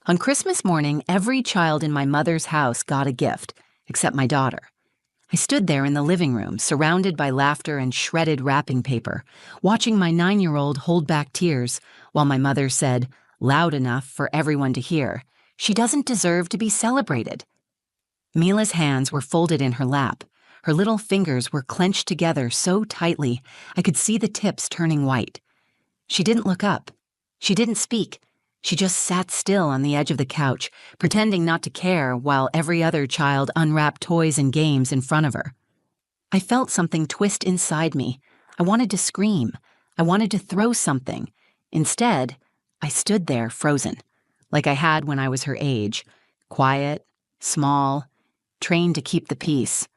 On Christmas morning, every child in my mother's house got a gift, except my daughter. I stood there in the living room, surrounded by laughter and shredded wrapping paper, watching my 9-year-old hold back tears while my mother said, loud enough for everyone to hear, "She doesn't deserve to be celebrated." Mila's hands were folded in her lap. Her little fingers were clenched together so tightly I could see the tips turning white. She didn't look up. She didn't speak. She just sat still on the edge of the couch, pretending not to care while every other child unwrapped toys and games in front of her. I felt something twist inside me. I wanted to scream. I wanted to throw something. Instead, I stood there frozen, like I had when I was her age, quiet, small, trained to keep the peace.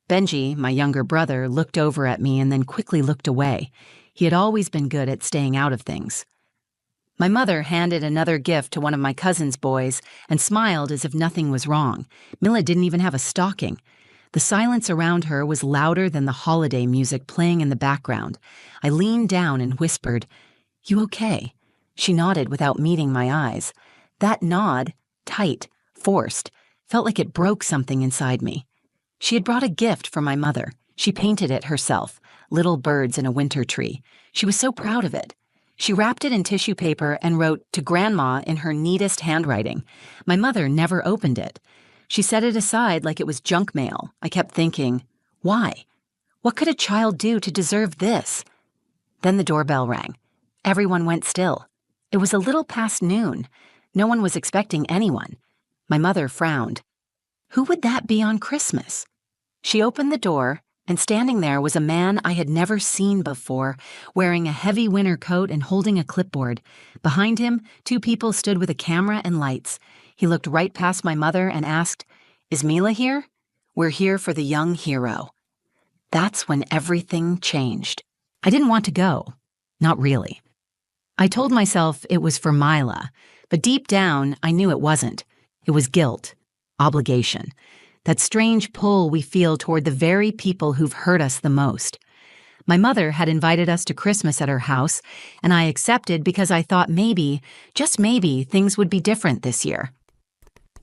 Benji, my younger brother, looked over at me and then quickly looked away. He had always been good at staying out of things. My mother handed another gift to one of my cousin's boys and smiled as if nothing was wrong. Mila didn't even have a stocking. The silence around her was louder than the holiday music playing in the background. I leaned down and whispered, "You okay?" She nodded without meeting my eyes. That nod, tight, forced, felt like it broke something inside me. She had brought a gift for my mother. She painted it herself, little birds in a winter tree. She was so proud of it. She wrapped it in tissue paper and wrote, "To Grandma," in her neatest handwriting. My mother never opened it. She set it aside like it was junk mail. I kept thinking, why? What could a child do to deserve this? Then the doorbell rang. Everyone went still. It was a little past noon. No one was expecting anyone. My mother frowned. Who would that be on Christmas? She opened the door, and standing there was a man I had never seen before, wearing a heavy winter coat and holding a clipboard. Behind him, 2 people stood with a camera and lights. He looked right past my mother and asked, "Is Mila here?" "We're here for the young hero." That's when everything changed. I didn't want to go. Not really. I told myself it was for Mila, but deep down, I knew it wasn't. It was guilt, obligation. That strange pull we feel toward the very people who've hurt us the most. My mother had invited us to Christmas at her house, and I accepted because I thought maybe, just maybe, things would be different this year.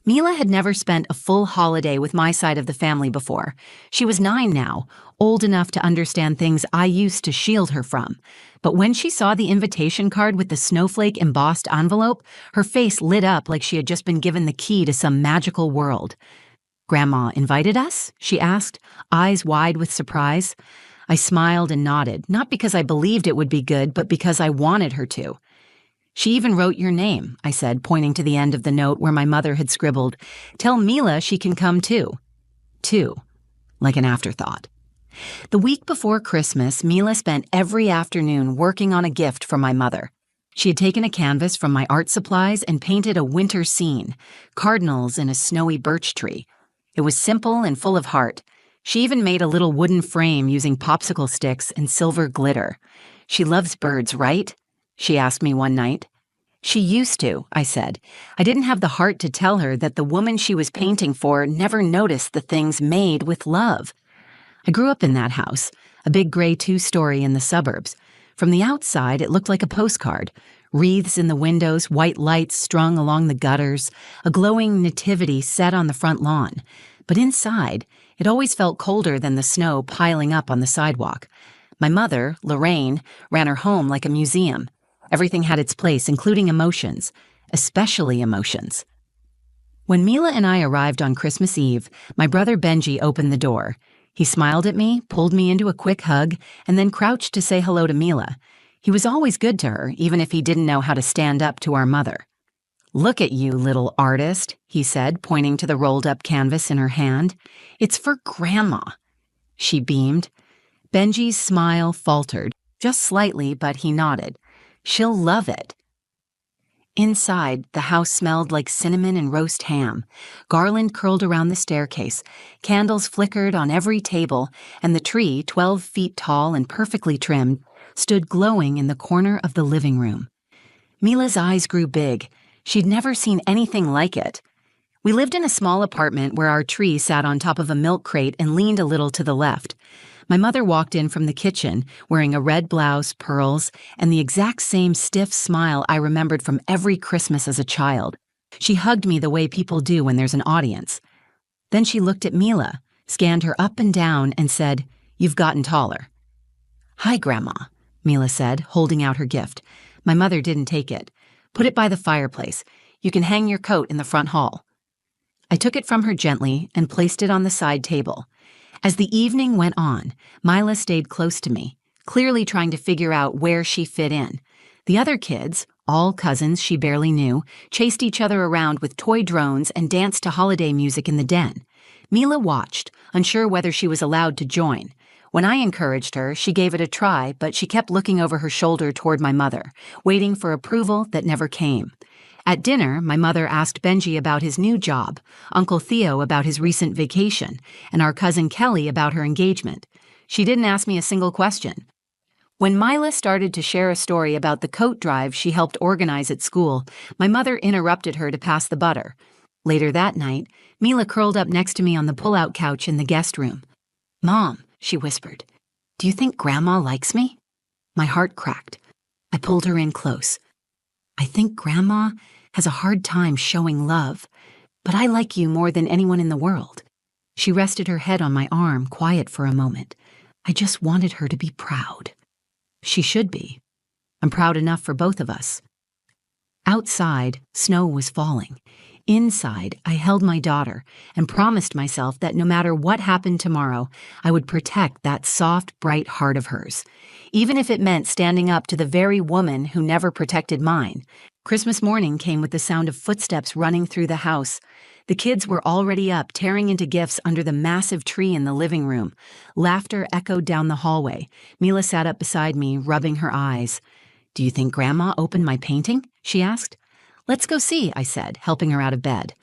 Mila had never spent a full holiday with my side of the family before. She was 9 now, old enough to understand things I used to shield her from. But when she saw the invitation card with the snowflake embossed envelope, her face lit up like she had just been given the key to some magical world. "Grandma invited us?" she asked, eyes wide with surprise. I smiled and nodded, not because I believed it would be good, but because I wanted her to. "She even wrote your name," I said, pointing to the end of the note where my mother had scribbled, "Tell Mila she can come too." Too, like an afterthought. The week before Christmas, Mila spent every afternoon working on a gift for my mother. She had taken a canvas from my art supplies and painted a winter scene, cardinals in a snowy birch tree. It was simple and full of heart. She even made a little wooden frame using popsicle sticks and silver glitter. "She loves birds, right?" she asked me one night. "She used to," I said. I didn't have the heart to tell her that the woman she was painting for never noticed the things made with love. I grew up in that house, a big gray 2-story in the suburbs. From the outside, it looked like a postcard. Wreaths in the windows, white lights strung along the gutters, a glowing nativity set on the front lawn. But inside, it always felt colder than the snow piling up on the sidewalk. My mother, Lorraine, ran her home like a museum. Everything had its place, including emotions, especially emotions. When Mila and I arrived on Christmas Eve, my brother Benji opened the door. He smiled at me, pulled me into a quick hug, and then crouched to say hello to Mila. He was always good to her, even if he didn't know how to stand up to our mother. "Look at you, little artist," he said, pointing to the rolled-up canvas in her hand. "It's for Grandma." She beamed. Benji's smile faltered, just slightly, but he nodded. "She'll love it." Inside, the house smelled like cinnamon and roast ham. Garland curled around the staircase. Candles flickered on every table, and the tree, 12 feet tall and perfectly trimmed, stood glowing in the corner of the living room. Mila's eyes grew big. She'd never seen anything like it. We lived in a small apartment where our tree sat on top of a milk crate and leaned a little to the left. My mother walked in from the kitchen, wearing a red blouse, pearls, and the exact same stiff smile I remembered from every Christmas as a child. She hugged me the way people do when there's an audience. Then she looked at Mila, scanned her up and down, and said, "You've gotten taller." "Hi, Grandma," Mila said, holding out her gift. My mother didn't take it. "Put it by the fireplace. You can hang your coat in the front hall." I took it from her gently and placed it on the side table. As the evening went on, Mila stayed close to me, clearly trying to figure out where she fit in. The other kids, all cousins she barely knew, chased each other around with toy drones and danced to holiday music in the den. Mila watched, unsure whether she was allowed to join. When I encouraged her, she gave it a try, but she kept looking over her shoulder toward my mother, waiting for approval that never came. At dinner, my mother asked Benji about his new job, Uncle Theo about his recent vacation, and our cousin Kelly about her engagement. She didn't ask me a single question. When Mila started to share a story about the coat drive she helped organize at school, my mother interrupted her to pass the butter. Later that night, Mila curled up next to me on the pull-out couch in the guest room. "Mom," she whispered, "do you think Grandma likes me?" My heart cracked. I pulled her in close. "I think Grandma has a hard time showing love, but I like you more than anyone in the world." She rested her head on my arm, quiet for a moment. I just wanted her to be proud. She should be. I'm proud enough for both of us. Outside, snow was falling. Inside, I held my daughter and promised myself that no matter what happened tomorrow, I would protect that soft, bright heart of hers, even if it meant standing up to the very woman who never protected mine. Christmas morning came with the sound of footsteps running through the house. The kids were already up, tearing into gifts under the massive tree in the living room. Laughter echoed down the hallway. Mila sat up beside me, rubbing her eyes. "Do you think Grandma opened my painting?" she asked. "Let's go see," I said, helping her out of bed.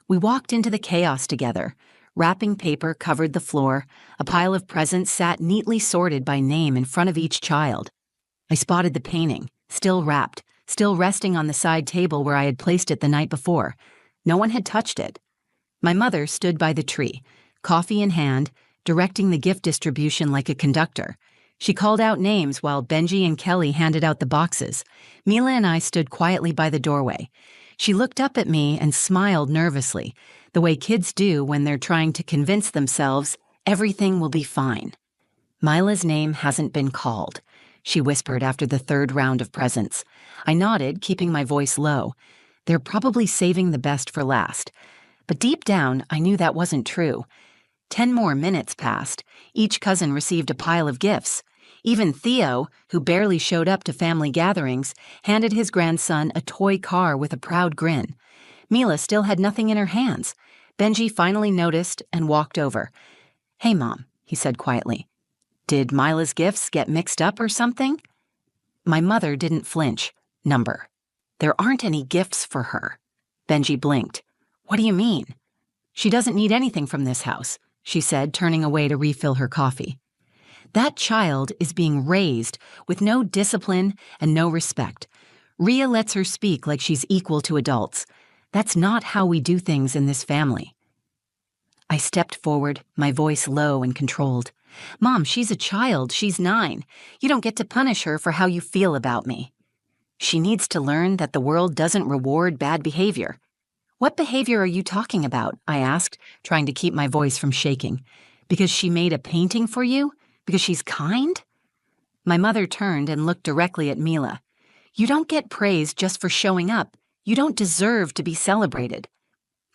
We walked into the chaos together. Wrapping paper covered the floor. A pile of presents sat neatly sorted by name in front of each child. I spotted the painting, still wrapped, still resting on the side table where I had placed it the night before. No one had touched it. My mother stood by the tree, coffee in hand, directing the gift distribution like a conductor. She called out names while Benji and Kelly handed out the boxes. Mila and I stood quietly by the doorway. She looked up at me and smiled nervously, the way kids do when they're trying to convince themselves everything will be fine. "Mila's name hasn't been called," she whispered after the third round of presents. I nodded, keeping my voice low. They're probably saving the best for last. But deep down, I knew that wasn't true. 10 more minutes passed. Each cousin received a pile of gifts. Even Theo, who barely showed up to family gatherings, handed his grandson a toy car with a proud grin. Mila still had nothing in her hands. Benji finally noticed and walked over. "Hey, Mom," he said quietly. "Did Mila's gifts get mixed up or something?" My mother didn't flinch. "Number. There aren't any gifts for her." Benji blinked. "What do you mean?" "She doesn't need anything from this house," she said, turning away to refill her coffee. That child is being raised with no discipline and no respect. Rhea lets her speak like she's equal to adults. That's not how we do things in this family. I stepped forward, my voice low and controlled. "Mom, she's a child. She's 9. You don't get to punish her for how you feel about me." "She needs to learn that the world doesn't reward bad behavior." "What behavior are you talking about?" I asked, trying to keep my voice from shaking. "Because she made a painting for you? Because she's kind?" My mother turned and looked directly at Mila. "You don't get praise just for showing up. You don't deserve to be celebrated."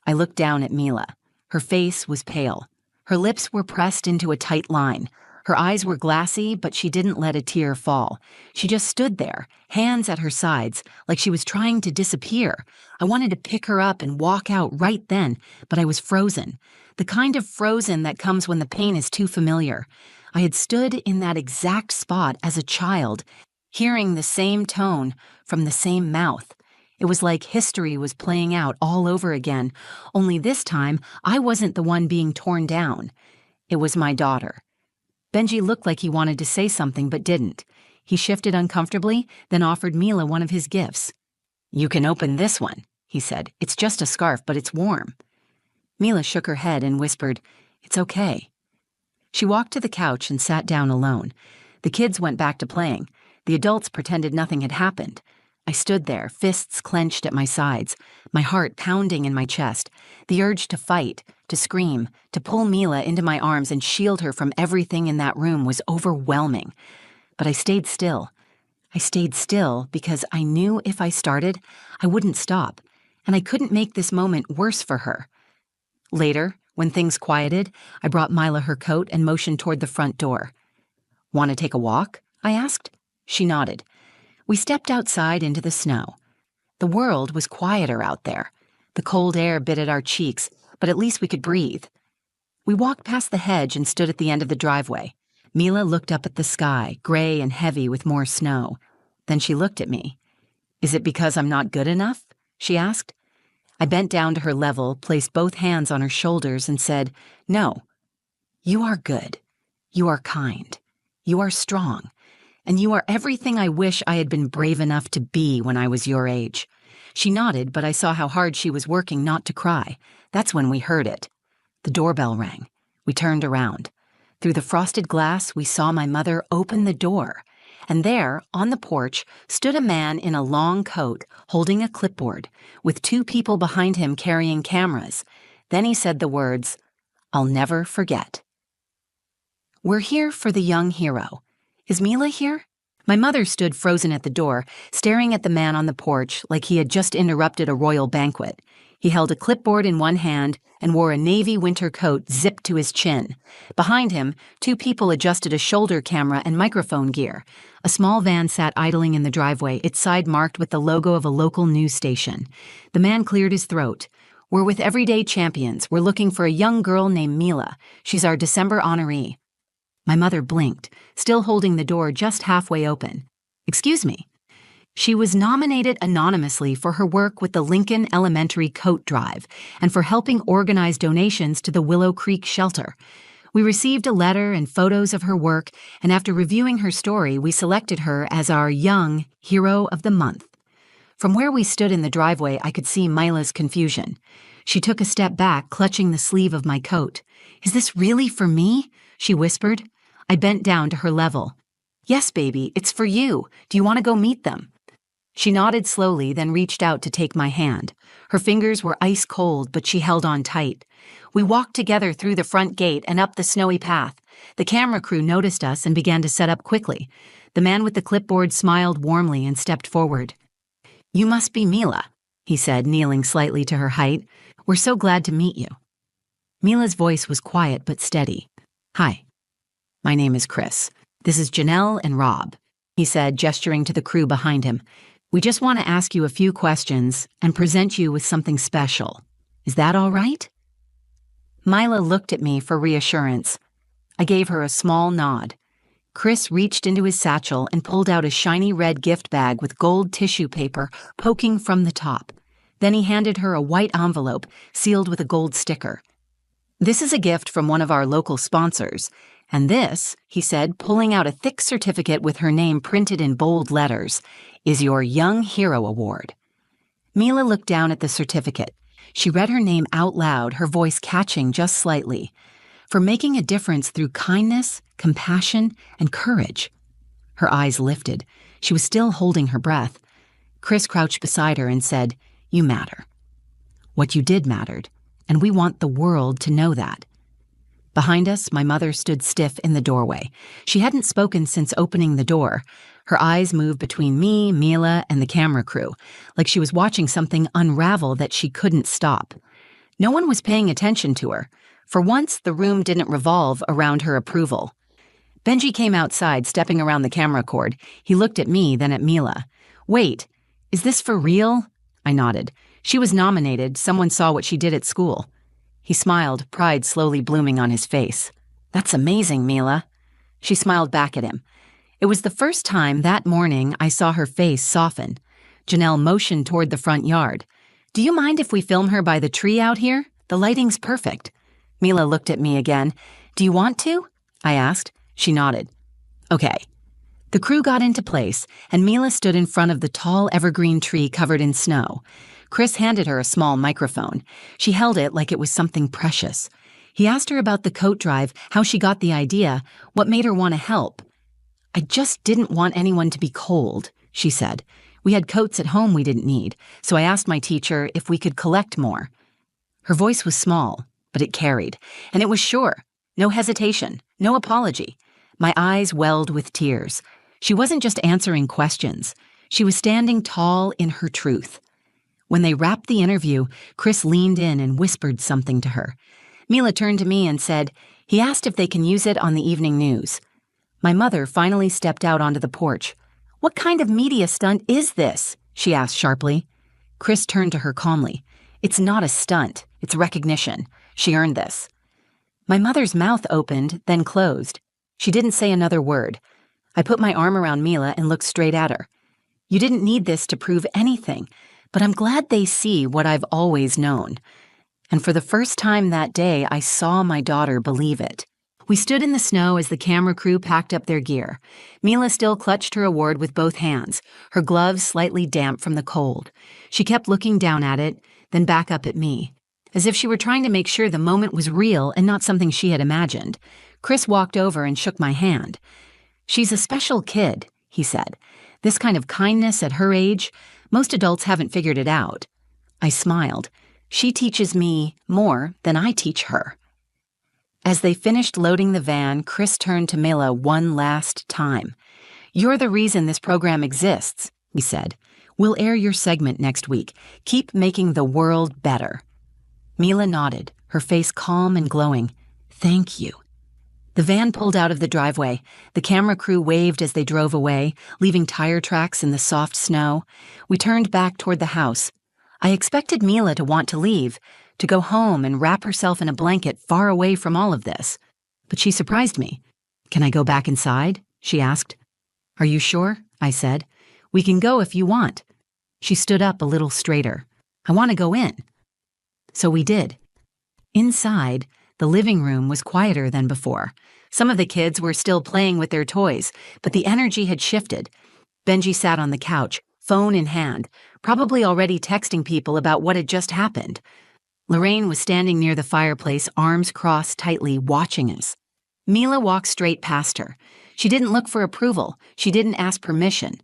I looked down at Mila. Her face was pale. Her lips were pressed into a tight line. Her eyes were glassy, but she didn't let a tear fall. She just stood there, hands at her sides, like she was trying to disappear. I wanted to pick her up and walk out right then, but I was frozen. The kind of frozen that comes when the pain is too familiar. I had stood in that exact spot as a child, hearing the same tone from the same mouth. It was like history was playing out all over again, only this time I wasn't the one being torn down. It was my daughter. Benji looked like he wanted to say something but didn't. He shifted uncomfortably, then offered Mila one of his gifts. "You can open this one," he said. "It's just a scarf, but it's warm." Mila shook her head and whispered, "It's okay." She walked to the couch and sat down alone. The kids went back to playing. The adults pretended nothing had happened. I stood there, fists clenched at my sides, my heart pounding in my chest. The urge to fight, to scream, to pull Mila into my arms and shield her from everything in that room was overwhelming. But I stayed still. I stayed still because I knew if I started, I wouldn't stop, and I couldn't make this moment worse for her. Later, when things quieted, I brought Mila her coat and motioned toward the front door. "Want to take a walk?" I asked. She nodded. We stepped outside into the snow. The world was quieter out there. The cold air bit at our cheeks, but at least we could breathe. We walked past the hedge and stood at the end of the driveway. Mila looked up at the sky, gray and heavy with more snow. Then she looked at me. "Is it because I'm not good enough?" she asked. I bent down to her level, placed both hands on her shoulders, and said, "No. You are good. You are kind. You are strong. And you are everything I wish I had been brave enough to be when I was your age." She nodded, but I saw how hard she was working not to cry. That's when we heard it. The doorbell rang. We turned around. Through the frosted glass, we saw my mother open the door. And there, on the porch, stood a man in a long coat, holding a clipboard, with two people behind him carrying cameras. Then he said the words, "I'll never forget." "We're here for the young hero. Is Mila here?" My mother stood frozen at the door, staring at the man on the porch like he had just interrupted a royal banquet. He held a clipboard in one hand and wore a navy winter coat zipped to his chin. Behind him, two people adjusted a shoulder camera and microphone gear. A small van sat idling in the driveway, its side marked with the logo of a local news station. The man cleared his throat. "We're with Everyday Champions. We're looking for a young girl named Mila. She's our December honoree." My mother blinked, still holding the door just halfway open. "Excuse me." She was nominated anonymously for her work with the Lincoln Elementary Coat Drive and for helping organize donations to the Willow Creek shelter. We received a letter and photos of her work, and after reviewing her story, we selected her as our Young Hero of the Month. From where we stood in the driveway, I could see Mila's confusion. She took a step back, clutching the sleeve of my coat. "Is this really for me?" she whispered. I bent down to her level. "Yes, baby, it's for you. Do you want to go meet them?" She nodded slowly, then reached out to take my hand. Her fingers were ice cold, but she held on tight. We walked together through the front gate and up the snowy path. The camera crew noticed us and began to set up quickly. The man with the clipboard smiled warmly and stepped forward. "You must be Mila," he said, kneeling slightly to her height. "We're so glad to meet you." Mila's voice was quiet but steady. "Hi. My name is Chris. This is Janelle and Rob," he said, gesturing to the crew behind him. "We just want to ask you a few questions and present you with something special. Is that all right?" Mila looked at me for reassurance. I gave her a small nod. Chris reached into his satchel and pulled out a shiny red gift bag with gold tissue paper poking from the top. Then he handed her a white envelope sealed with a gold sticker. "This is a gift from one of our local sponsors. And this," he said, pulling out a thick certificate with her name printed in bold letters, "is your Young Hero Award." Mila looked down at the certificate. She read her name out loud, her voice catching just slightly. "For making a difference through kindness, compassion, and courage." Her eyes lifted. She was still holding her breath. Chris crouched beside her and said, "You matter. What you did mattered, and we want the world to know that." Behind us, my mother stood stiff in the doorway. She hadn't spoken since opening the door. Her eyes moved between me, Mila, and the camera crew, like she was watching something unravel that she couldn't stop. No one was paying attention to her. For once, the room didn't revolve around her approval. Benji came outside, stepping around the camera cord. He looked at me, then at Mila. "Wait, is this for real?" I nodded. "She was nominated. Someone saw what she did at school." He smiled, pride slowly blooming on his face. "That's amazing, Mila." She smiled back at him. It was the first time that morning I saw her face soften. Janelle motioned toward the front yard. "Do you mind if we film her by the tree out here? The lighting's perfect." Mila looked at me again. "Do you want to?" I asked. She nodded. "Okay." The crew got into place, and Mila stood in front of the tall evergreen tree covered in snow. Chris handed her a small microphone. She held it like it was something precious. He asked her about the coat drive, how she got the idea, what made her want to help. "I just didn't want anyone to be cold," she said. We had coats at home we didn't need, so I asked my teacher if we could collect more. Her voice was small, but it carried, and it was sure. No hesitation, no apology. My eyes welled with tears. She wasn't just answering questions. She was standing tall in her truth. When they wrapped the interview, Chris leaned in and whispered something to her. Mila turned to me and said, "He asked if they can use it on the evening news." My mother finally stepped out onto the porch. "What kind of media stunt is this?" she asked sharply. Chris turned to her calmly. "It's not a stunt. It's recognition. She earned this." My mother's mouth opened, then closed. She didn't say another word. I put my arm around Mila and looked straight at her. "You didn't need this to prove anything, but I'm glad they see what I've always known." And for the first time that day, I saw my daughter believe it. We stood in the snow as the camera crew packed up their gear. Mila still clutched her award with both hands, her gloves slightly damp from the cold. She kept looking down at it, then back up at me, as if she were trying to make sure the moment was real and not something she had imagined. Chris walked over and shook my hand. "She's a special kid," he said. "This kind of kindness at her age, most adults haven't figured it out." I smiled. "She teaches me more than I teach her." As they finished loading the van, Chris turned to Mila one last time. "You're the reason this program exists," he said. "We'll air your segment next week. Keep making the world better." Mila nodded, her face calm and glowing. "Thank you." The van pulled out of the driveway. The camera crew waved as they drove away, leaving tire tracks in the soft snow. We turned back toward the house. I expected Mila to want to leave, to go home and wrap herself in a blanket far away from all of this. But she surprised me. "Can I go back inside?" she asked. "Are you sure?" I said. "We can go if you want." She stood up a little straighter. "I want to go in." So we did. Inside, the living room was quieter than before. Some of the kids were still playing with their toys, but the energy had shifted. Benji sat on the couch, phone in hand, probably already texting people about what had just happened. Lorraine was standing near the fireplace, arms crossed tightly, watching us. Mila walked straight past her. She didn't look for approval. She didn't ask permission.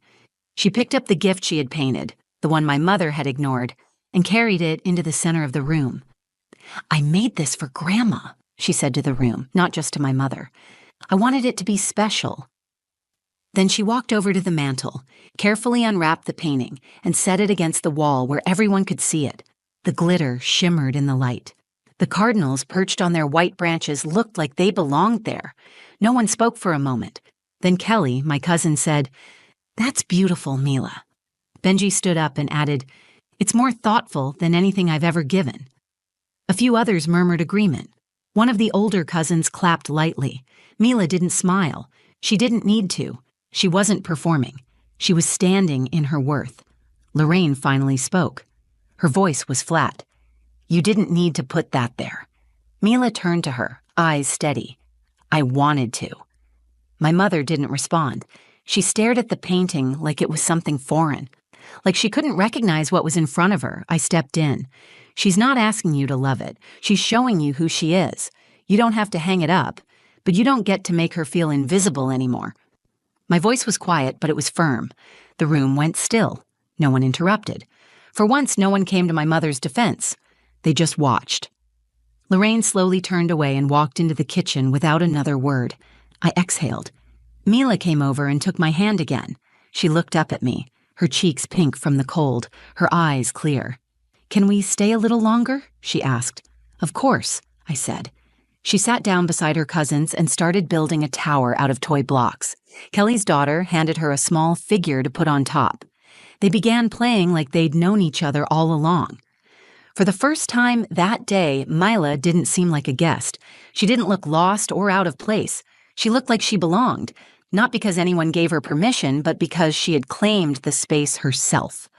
She picked up the gift she had painted, the one my mother had ignored, and carried it into the center of the room. "I made this for Grandma," she said to the room, not just to my mother. "I wanted it to be special." Then she walked over to the mantel, carefully unwrapped the painting, and set it against the wall where everyone could see it. The glitter shimmered in the light. The cardinals perched on their white branches looked like they belonged there. No one spoke for a moment. Then Kelly, my cousin, said, "That's beautiful, Mila." Benji stood up and added, "It's more thoughtful than anything I've ever given." A few others murmured agreement. One of the older cousins clapped lightly. Mila didn't smile. She didn't need to. She wasn't performing. She was standing in her worth. Lorraine finally spoke. Her voice was flat. "You didn't need to put that there." Mila turned to her, eyes steady. "I wanted to." My mother didn't respond. She stared at the painting like it was something foreign. Like she couldn't recognize what was in front of her. I stepped in. "She's not asking you to love it. She's showing you who she is. You don't have to hang it up, but you don't get to make her feel invisible anymore." My voice was quiet, but it was firm. The room went still. No one interrupted. For once, no one came to my mother's defense. They just watched. Lorraine slowly turned away and walked into the kitchen without another word. I exhaled. Mila came over and took my hand again. She looked up at me, her cheeks pink from the cold, her eyes clear. "Can we stay a little longer?" she asked. "Of course," I said. She sat down beside her cousins and started building a tower out of toy blocks. Kelly's daughter handed her a small figure to put on top. They began playing like they'd known each other all along. For the first time that day, Mila didn't seem like a guest. She didn't look lost or out of place. She looked like she belonged, not because anyone gave her permission, but because she had claimed the space herself.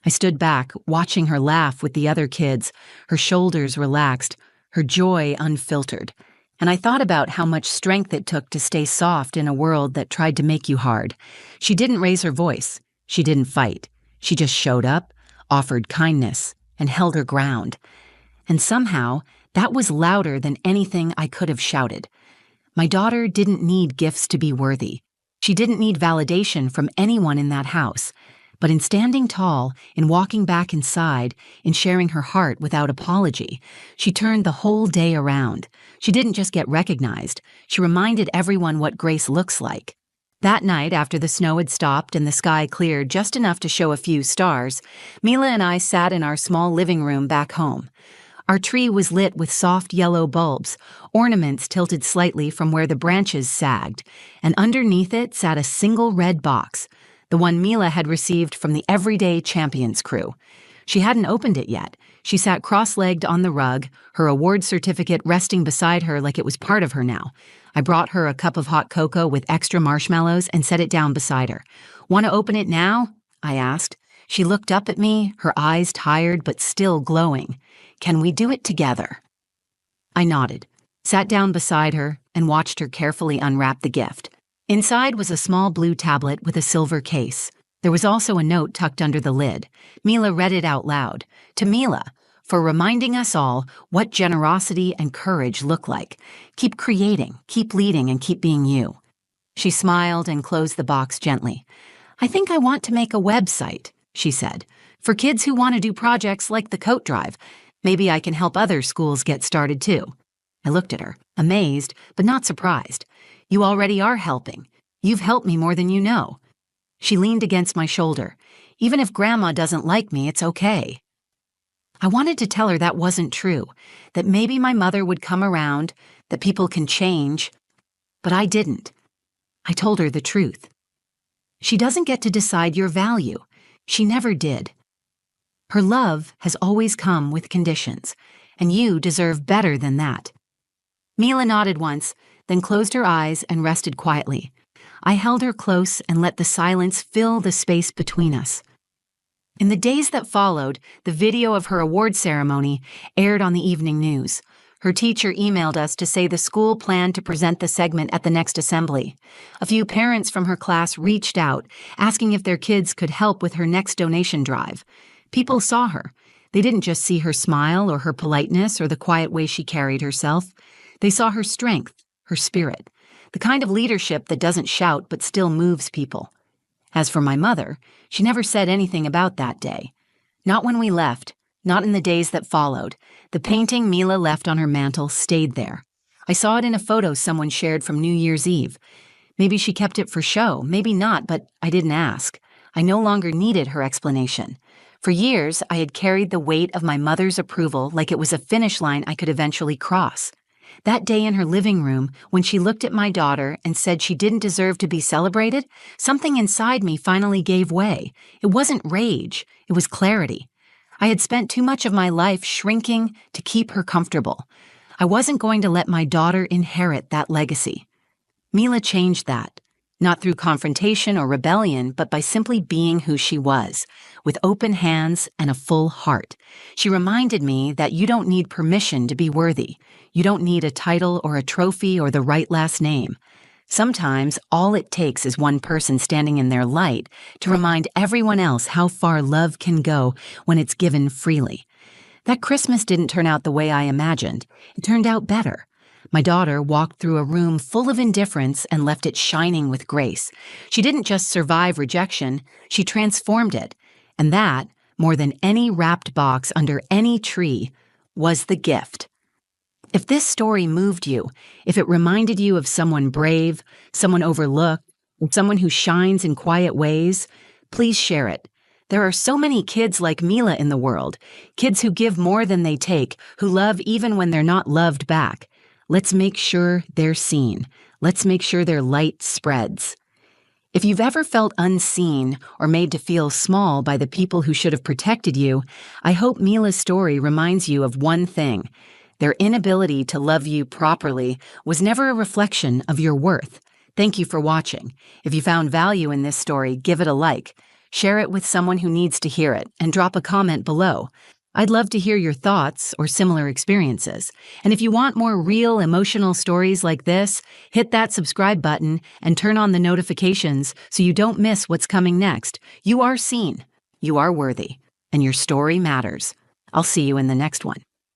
I stood back, watching her laugh with the other kids, her shoulders relaxed, her joy unfiltered. And I thought about how much strength it took to stay soft in a world that tried to make you hard. She didn't raise her voice. She didn't fight. She just showed up, offered kindness, and held her ground. And somehow, that was louder than anything I could have shouted. My daughter didn't need gifts to be worthy. She didn't need validation from anyone in that house. But in standing tall, in walking back inside, in sharing her heart without apology, she turned the whole day around. She didn't just get recognized, she reminded everyone what grace looks like. That night, after the snow had stopped and the sky cleared just enough to show a few stars, Mila and I sat in our small living room back home. Our tree was lit with soft yellow bulbs, ornaments tilted slightly from where the branches sagged, and underneath it sat a single red box, the one Mila had received from the Everyday Champions crew. She hadn't opened it yet. She sat cross-legged on the rug, her award certificate resting beside her like it was part of her now. I brought her a cup of hot cocoa with extra marshmallows and set it down beside her. "Want to open it now?" I asked. She looked up at me, her eyes tired but still glowing. "Can we do it together?" I nodded, sat down beside her, and watched her carefully unwrap the gift. Inside was a small blue tablet with a silver case. There was also a note tucked under the lid. Mila read it out loud. To Mila, for reminding us all what generosity and courage look like. Keep creating, keep leading, and keep being you. She smiled and closed the box gently. "I think I want to make a website," she said, "for kids who want to do projects like the coat drive. Maybe I can help other schools get started too." I looked at her, amazed, but not surprised. "You already are helping. You've helped me more than you know." She leaned against my shoulder. "Even if Grandma doesn't like me, it's okay." I wanted to tell her that wasn't true, that maybe my mother would come around, that people can change, but I didn't. I told her the truth. She doesn't get to decide your value. She never did. Her love has always come with conditions, and you deserve better than that. Mila nodded once, then closed her eyes and rested quietly. I held her close and let the silence fill the space between us. In the days that followed, the video of her award ceremony aired on the evening news. Her teacher emailed us to say the school planned to present the segment at the next assembly. A few parents from her class reached out, asking if their kids could help with her next donation drive. People saw her. They didn't just see her smile or her politeness or the quiet way she carried herself. They saw her strength, her spirit, the kind of leadership that doesn't shout but still moves people. As for my mother, she never said anything about that day. Not when we left, not in the days that followed. The painting Mila left on her mantel stayed there. I saw it in a photo someone shared from New Year's Eve. Maybe she kept it for show, maybe not, but I didn't ask. I no longer needed her explanation. For years, I had carried the weight of my mother's approval like it was a finish line I could eventually cross. That day in her living room, when she looked at my daughter and said she didn't deserve to be celebrated, something inside me finally gave way. It wasn't rage, it was clarity. I had spent too much of my life shrinking to keep her comfortable. I wasn't going to let my daughter inherit that legacy. Mila changed that, not through confrontation or rebellion, but by simply being who she was, with open hands and a full heart. She reminded me that you don't need permission to be worthy. You don't need a title or a trophy or the right last name. Sometimes all it takes is one person standing in their light to remind everyone else how far love can go when it's given freely. That Christmas didn't turn out the way I imagined. It turned out better. My daughter walked through a room full of indifference and left it shining with grace. She didn't just survive rejection, she transformed it. And that, more than any wrapped box under any tree, was the gift. If this story moved you, if it reminded you of someone brave, someone overlooked, or someone who shines in quiet ways, please share it. There are so many kids like Mila in the world, kids who give more than they take, who love even when they're not loved back. Let's make sure they're seen. Let's make sure their light spreads. If you've ever felt unseen or made to feel small by the people who should have protected you, I hope Mila's story reminds you of one thing. Their inability to love you properly was never a reflection of your worth. Thank you for watching. If you found value in this story, give it a like. Share it with someone who needs to hear it, and drop a comment below. I'd love to hear your thoughts or similar experiences. And if you want more real, emotional stories like this, hit that subscribe button and turn on the notifications so you don't miss what's coming next. You are seen, you are worthy, and your story matters. I'll see you in the next one.